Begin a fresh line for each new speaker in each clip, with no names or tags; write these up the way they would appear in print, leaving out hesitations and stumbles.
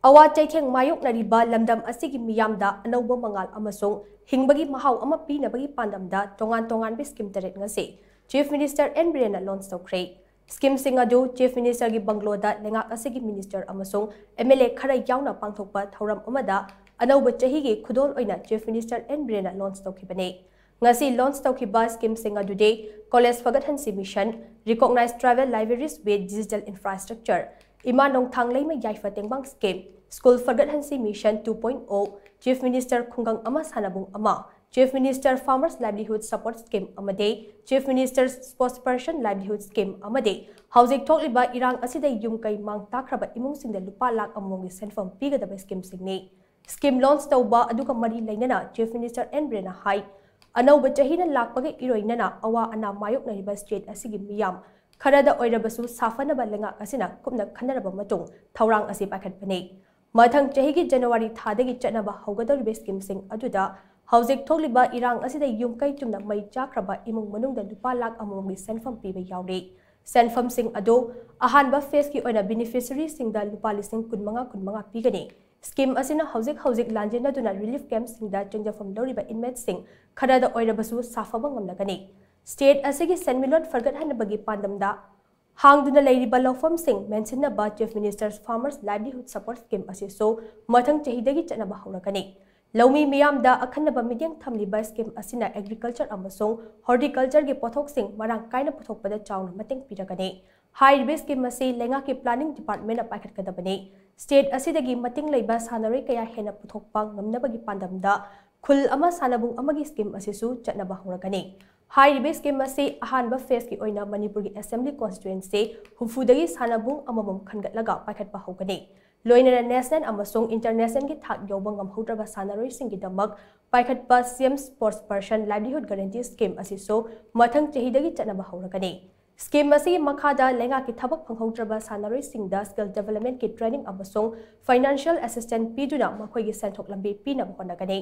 Awa-cheitheng mayoknariba lamdam asigi meeyamda Anouba mangal amasung hingbagi mahao ama pinabagi pandamda Tongan-Tonganba scheme taret ngasi Chief Minister N Biren launch Toukhre. Scheme singadu Chief Minister gi Bangloda lengak asigi Minister amasung MLA khara yauna pangthokpa thauram amada Anouba Chahi gi khudol oina Chief Minister N Biren launch Toukhibane. Ngasi launch Toukhiba scheme singadu de college fagathansi mission recognized travel libraries with digital infrastructure Imanong Thanglay may yaifa tengbang scheme School Fagathansi Mission 2.0 Chief Minister Khungang Ama Sanabung Ama Chief Minister Farmers Livelihood Support Scheme Amade Chief Minister's Spokesperson Livelihood Scheme Amade Housing Toukhre Irang asida yumkai mang takraba imung singda lupa lak amongi senfam pigadaba scheme singni scheme launch tauba aduga mari lainana Chief Minister N Biren hai Anouba Chahina lakpage iroinana awa ana mayoknariba state asigi miyam Kharada oirabasu safanaba lengak asina kupna khanaraba matung thaurang asi pakhatpane Mathang Chahigi January thadagi chatnaba haugadoribe scheme sing aduda Housing Toukhre Irang asida yumkai tumna mai chakraba imung manungda lupa lak amongi senfam piba yaure senfam sing ado ahanba phase ki oina beneficiary singda lupa lising kunmanga pigani Scheme asina housing lanjena duna relief camp singda changjafam loriba inmates sing kharada oirabasu safaba ngamlagani State asigi senmilon fargathanabagi pandamda hangduna leiriba lawfam sing mentionaba Chief Minister's Farmers Livelihood Support Scheme asiso mathang chahidagi chatnaba haurakani Lawmi meeyamda akhanaba midyang thamliba scheme asina agriculture amasung horticulture gi pothok sing marang kaina puthokpada chawna mateng piragani High risk masi lenga ki planning department apakhat kadabani state asidagi mating leiba sanaroi kaya hena puthokpa ngamnabagi pandamda khul ama sanabung amagi scheme asisu chatnaba huragani High risk masi ahanba phase ki oina Manipuri assembly constituency hufudagi sanabung amamam khangatlaga pakhatpa hogani loinana national amasung international gi thak yobang ngamhodraba sanaroi singidamak pakhatpa CM sports person livelihood guarantee scheme asisu mathang chahidagi chatnaba huragani Scheme masi makhada lenga ki thabak phanghodraba sanaroi singda skill development ki training amasung financial assistance piduna makhoi gi senthok lambi pinam honagani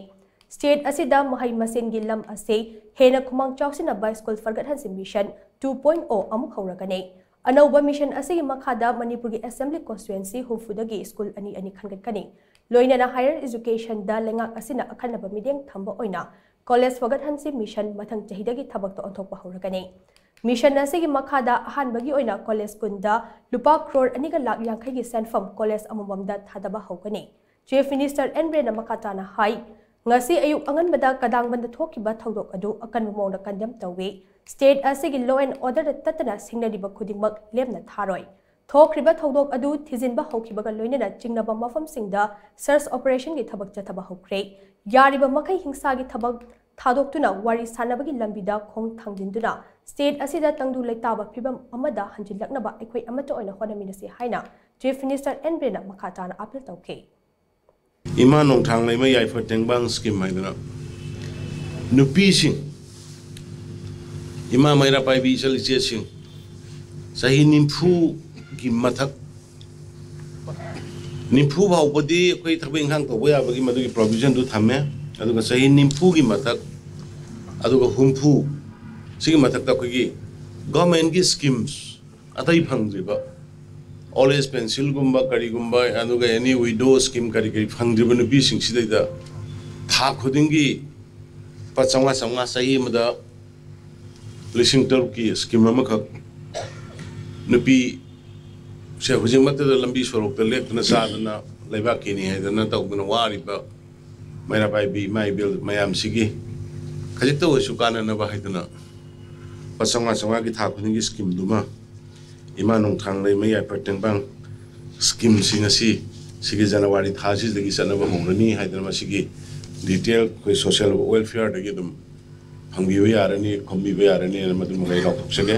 state asida mahai masin gi lam ase hena khumang chawsina by school fargathansi mission 2.0 amuk hawragani Anouba mission asigi makhada Manipuri assembly constituency hufudagi school ani khangatkani loinana higher education da lenga asina akhanaba midyang thamba oina college fagathansi mission mathang chahidagi thabak to onthokpa hawragani Mission asigi makhada ahanbagi oina college kunda lupa crore aniga lak yangkai gi senfam college amamamda thadaba hokani Chief Minister N Biren makatana hai ngasi ayuk anganbada kadangbanda thokiba thodok adu akan mawna kandam tawi state asigi law and order tatana singnariba khudingmak lemna tharoi Toukhre thodok adu thijinba hokibaga loinana chingnaba mafam singda search operation gi thabak chathaba hokre yariba makai hingsa gi thabak Thadoktuna wari sanabagi lambida khong thangdinduna state asida tangdu leitaba phibam amada hanjilaknaba ekhoi amato oina honaminasi haina Chief Minister N Biren makhatana appeal tawke
Imanong thanglai mai yaifa tengbang scheme haidana nupi sing ima maira pai bi chaliche sing sahi nimfu gi mathak nimfu bhaupadi ekhoi thabeng hang to boya bagi madugi provision du thamme aduga sahi nimfu gi mathak aduga humfu sigi mathak ta khoi government gi schemes atai phangriba always pencil gumba kari gumba aduga any widow scheme kari phangriba nu bi sing sidai da tha khudingi pachanga sanga sahi mada lising turki scheme ma khak nupi se hujing mata da lambi sorok ta lek na sa na laiba kini haidana tawbuna wariba Mayra pai bi mai bil mayam sigi khajito sukana na bahidana pasanga sanga ki tha khuni scheme duma imanong thanglai mai ya patengbang scheme singasi sigi January thasi dagi sanaba mongrani haidana sigi detail koi social welfare dagi dum phangbi yarani khombi yarani madum ngai rok thok sage